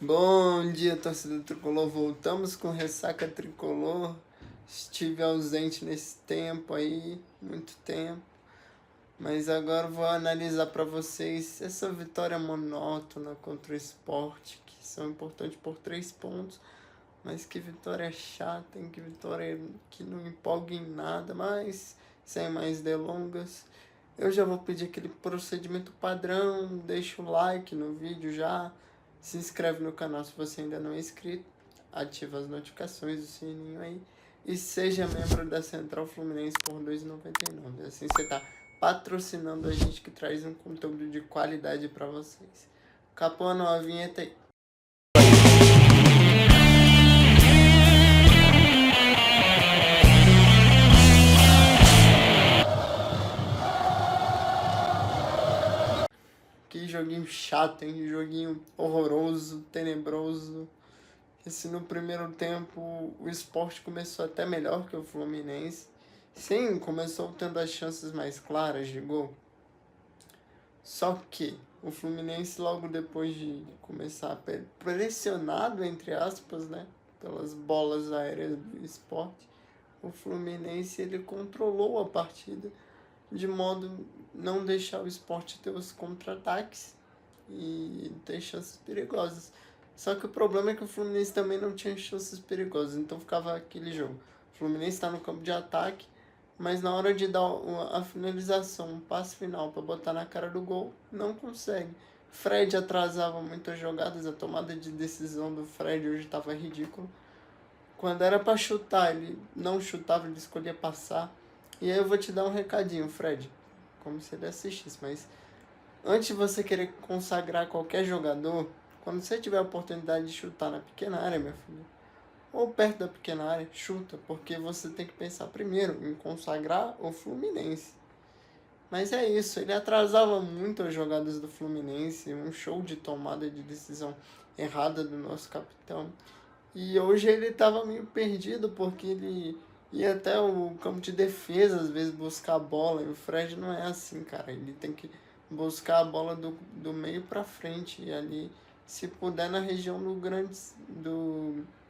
Bom dia, torcida tricolor. Voltamos com ressaca tricolor. Estive ausente nesse tempo aí, muito tempo. Mas agora vou analisar para vocês essa vitória monótona contra o Sport, que são importantes por 3 pontos. Mas que vitória chata, hein? Que vitória que não empolga em nada. Mas sem mais delongas, eu já vou pedir aquele procedimento padrão. Deixa o like no vídeo já. Se inscreve no canal se você ainda não é inscrito. Ativa as notificações, o sininho aí. E seja membro da Central Fluminense por R$ 2,99. Assim você tá patrocinando a gente que traz um conteúdo de qualidade para vocês. Capona a vinheta aí. Que joguinho chato, hein? Joguinho horroroso, tenebroso. Esse no primeiro tempo o Sport começou até melhor que o Fluminense. Sim, começou tendo as chances mais claras de gol. Só que o Fluminense logo depois de começar pressionado, entre aspas, né? Pelas bolas aéreas do Sport, o Fluminense ele controlou a partida de modo não deixar o Sport ter os contra-ataques e ter chances perigosas. Só que o problema é que o Fluminense também não tinha chances perigosas, então ficava aquele jogo. O Fluminense está no campo de ataque, mas na hora de dar a finalização, um passe final para botar na cara do gol, não consegue. Fred atrasava muitas jogadas, a tomada de decisão do Fred hoje estava ridícula. Quando era para chutar, ele não chutava, ele escolhia passar. E aí eu vou te dar um recadinho, Fred, como se ele assistisse, mas antes de você querer consagrar qualquer jogador, quando você tiver a oportunidade de chutar na pequena área, meu filho, ou perto da pequena área, chuta, porque você tem que pensar primeiro em consagrar o Fluminense. Mas é isso, ele atrasava muito as jogadas do Fluminense, um show de tomada de decisão errada do nosso capitão. E hoje ele estava meio perdido, porque ele ia até o campo de defesa, às vezes, buscar a bola, e o Fred não é assim, cara, ele tem que buscar a bola do meio para frente, e ali, se puder, na região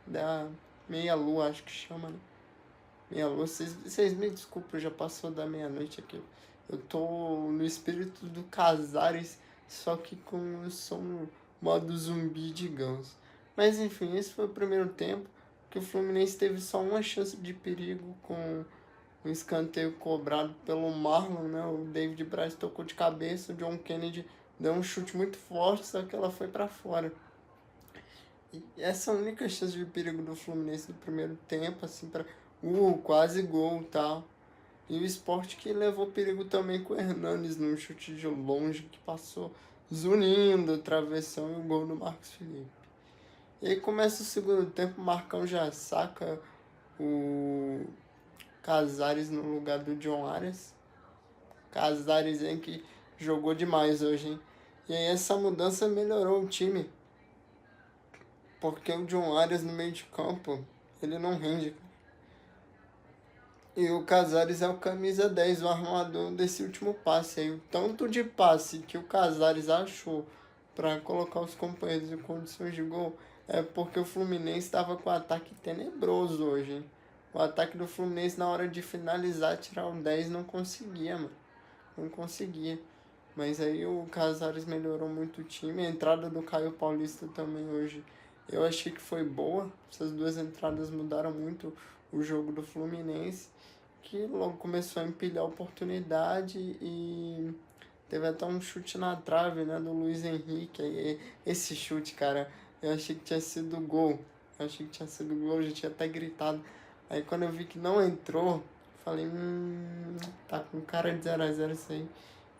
da meia-lua, acho que chama, né? Meia-lua, vocês me desculpem, já passou da meia-noite aqui. Eu tô no espírito do Casares, só que com o som modo zumbi de Ganso. Mas enfim, esse foi o primeiro tempo, que o Fluminense teve só uma chance de perigo com um escanteio cobrado pelo Marlon, né? O David Braz tocou de cabeça, o John Kennedy deu um chute muito forte, só que ela foi para fora. E essa é a única chance de perigo do Fluminense no primeiro tempo, assim, para quase gol e tal. E o Sport que levou perigo também com o Hernanes num chute de longe que passou zunindo, travessão e o gol do Marcos Felipe. E aí começa o segundo tempo, o Marcão já saca o Casares no lugar do John Arias. Casares, hein, que jogou demais hoje, hein. E aí essa mudança melhorou o time, porque o John Arias no meio de campo, ele não rende. E o Casares é o camisa 10, o armador desse último passe aí. O tanto de passe que o Casares achou para colocar os companheiros em condições de gol é porque o Fluminense estava com um ataque tenebroso hoje, hein? O ataque do Fluminense na hora de finalizar, tirar o 10, não conseguia, mano. Não conseguia. Mas aí o Casares melhorou muito o time. A entrada do Caio Paulista também hoje eu achei que foi boa. Essas duas entradas mudaram muito o jogo do Fluminense, que logo começou a empilhar a oportunidade e teve até um chute na trave, né, do Luiz Henrique. E esse chute, cara, eu achei que tinha sido gol. Eu achei que tinha sido gol, eu já tinha até gritado. Aí quando eu vi que não entrou, falei, tá com cara de 0x0 isso aí.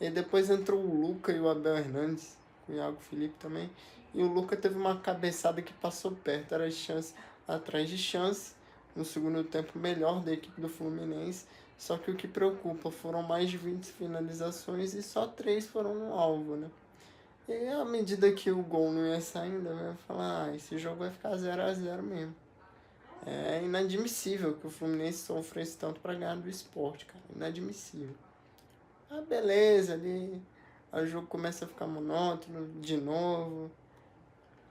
E depois entrou o Luca e o Abel Hernandes, com o Iago Felipe também. E o Luca teve uma cabeçada que passou perto, era chance atrás de chance. No segundo tempo melhor da equipe do Fluminense. Só que o que preocupa, foram mais de 20 finalizações e só 3 foram no alvo, né? E aí, à medida que o gol não ia saindo, eu ia falar, esse jogo vai ficar 0x0 mesmo. É inadmissível que o Fluminense sofresse tanto para ganhar do Sport, cara. Inadmissível. Ah, beleza, ali o jogo começa a ficar monótono de novo.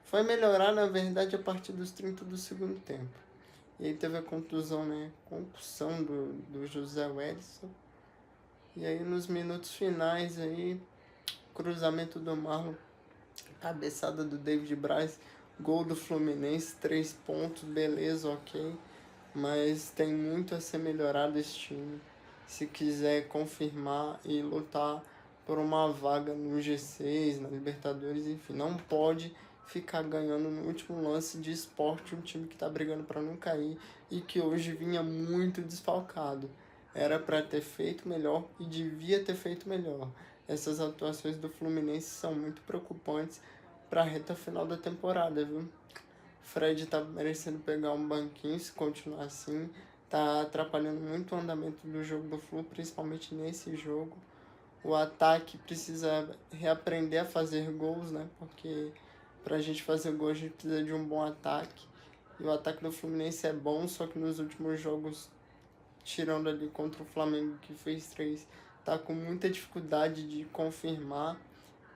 Foi melhorar, na verdade, a partir dos 30 do segundo tempo. E aí teve a contusão, né? Concussão do José Wellison. E aí nos minutos finais aí, cruzamento do Marlon, cabeçada do David Braz, gol do Fluminense, 3 pontos, beleza, ok. Mas tem muito a ser melhorado esse time. Se quiser confirmar e lutar por uma vaga no G6, na Libertadores, enfim, não pode ficar ganhando no último lance de Sport, um time que está brigando para não cair e que hoje vinha muito desfalcado. Era para ter feito melhor e devia ter feito melhor. Essas atuações do Fluminense são muito preocupantes para a reta final da temporada, viu? Fred tá merecendo pegar um banquinho se continuar assim. Tá atrapalhando muito o andamento do jogo do Flu, principalmente nesse jogo. O ataque precisa reaprender a fazer gols, né? Porque pra gente fazer gol a gente precisa de um bom ataque. E o ataque do Fluminense é bom, só que nos últimos jogos, tirando ali contra o Flamengo, que fez 3, tá com muita dificuldade de confirmar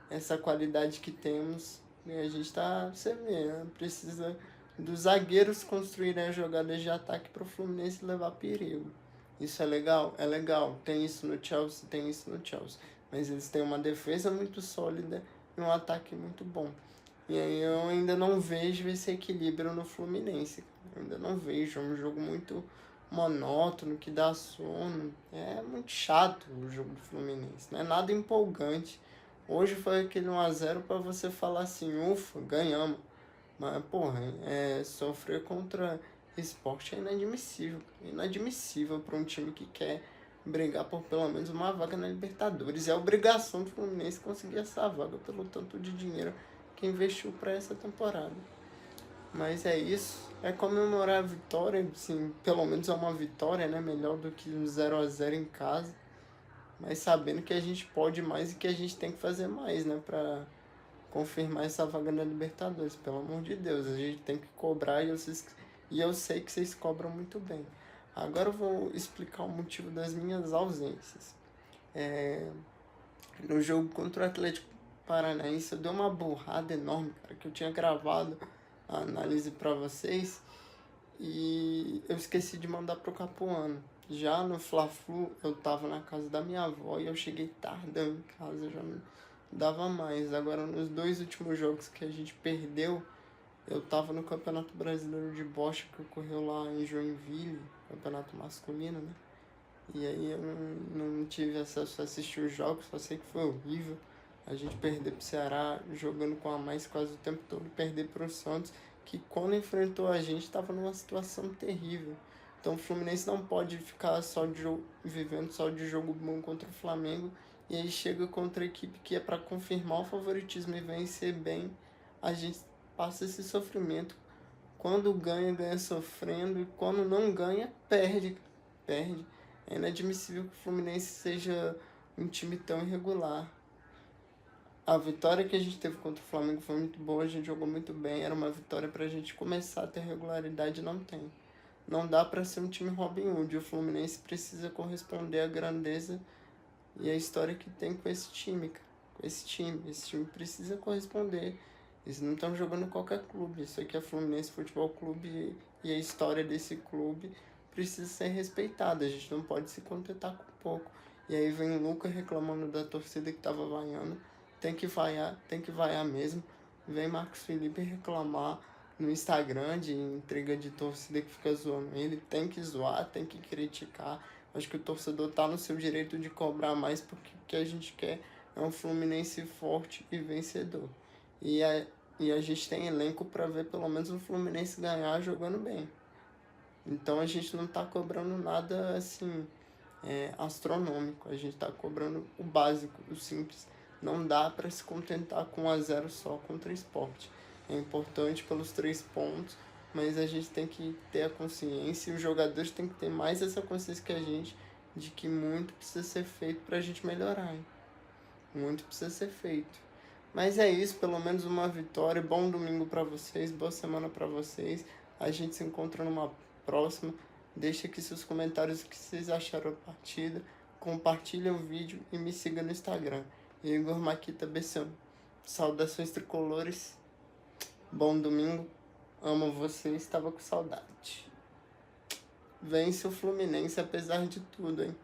essa qualidade que temos. E a gente tá, você vê, né? Precisa dos zagueiros construírem as jogadas de ataque para o Fluminense levar perigo. Isso é legal? É legal. Tem isso no Chelsea, tem isso no Chelsea. Mas eles têm uma defesa muito sólida e um ataque muito bom. E aí eu ainda não vejo esse equilíbrio no Fluminense. Eu ainda não vejo. É um jogo muito monótono, que dá sono. É muito chato o jogo do Fluminense. Não é nada empolgante. Hoje foi aquele 1-0 para você falar assim, ufa, ganhamos. Mas, porra, sofrer contra Sport é inadmissível. Inadmissível para um time que quer brigar por pelo menos uma vaga na Libertadores. É obrigação do Fluminense conseguir essa vaga pelo tanto de dinheiro que investiu para essa temporada. Mas é isso. É comemorar a vitória, assim, pelo menos é uma vitória, né? Melhor do que um 0-0 em casa. Mas sabendo que a gente pode mais e que a gente tem que fazer mais, né? Pra confirmar essa vaga na Libertadores. Pelo amor de Deus, a gente tem que cobrar e eu sei que vocês cobram muito bem. Agora eu vou explicar o motivo das minhas ausências. No jogo contra o Atlético Paranaense eu dei uma burrada enorme, cara, que eu tinha gravado a análise para vocês e eu esqueci de mandar pro Capuano. Já no Fla-Flu eu tava na casa da minha avó e eu cheguei tardão em casa, eu já não dava mais. Agora nos 2 últimos jogos que a gente perdeu, eu tava no Campeonato Brasileiro de Bocha que ocorreu lá em Joinville, campeonato masculino, né? E aí eu não tive acesso a assistir os jogos, só sei que foi horrível. A gente perder pro Ceará jogando com a mais quase o tempo todo, perder pro Santos, que quando enfrentou a gente estava numa situação terrível. Então o Fluminense não pode ficar só de vivendo só de jogo bom contra o Flamengo e aí chega contra a equipe que é para confirmar o favoritismo e vencer bem, a gente passa esse sofrimento. Quando ganha, ganha sofrendo, e quando não ganha, perde. Perde. É inadmissível que o Fluminense seja um time tão irregular. A vitória que a gente teve contra o Flamengo foi muito boa, a gente jogou muito bem, era uma vitória pra gente começar a ter regularidade, não tem. Não dá pra ser um time Robin Hood, o Fluminense precisa corresponder à grandeza e à história que tem com esse time, cara. Com esse time precisa corresponder. Eles não estão jogando em qualquer clube, isso aqui é Fluminense Futebol Clube e a história desse clube precisa ser respeitada, a gente não pode se contentar com pouco. E aí vem o Lucas reclamando da torcida que tava vaiando, tem que vaiar mesmo. Vem Marcos Felipe reclamar no Instagram de intriga de torcida que fica zoando ele, tem que zoar, tem que criticar. Acho que o torcedor tá no seu direito de cobrar mais porque o que a gente quer é um Fluminense forte e vencedor. E a gente tem elenco para ver pelo menos o Fluminense ganhar jogando bem. Então a gente não tá cobrando nada assim astronômico, a gente tá cobrando o básico, o simples. Não dá para se contentar com 1-0 só contra o Sport. É importante pelos 3 pontos, mas a gente tem que ter a consciência e os jogadores têm que ter mais essa consciência que a gente de que muito precisa ser feito para a gente melhorar. Hein? Muito precisa ser feito. Mas é isso, pelo menos uma vitória. Bom domingo para vocês, boa semana para vocês. A gente se encontra numa próxima. Deixa aqui seus comentários o que vocês acharam da partida. Compartilha o vídeo e me siga no Instagram. Igor Maquita Bessão. Saudações tricolores. Bom domingo. Amo você, estava com saudade. Vence o Fluminense apesar de tudo, hein?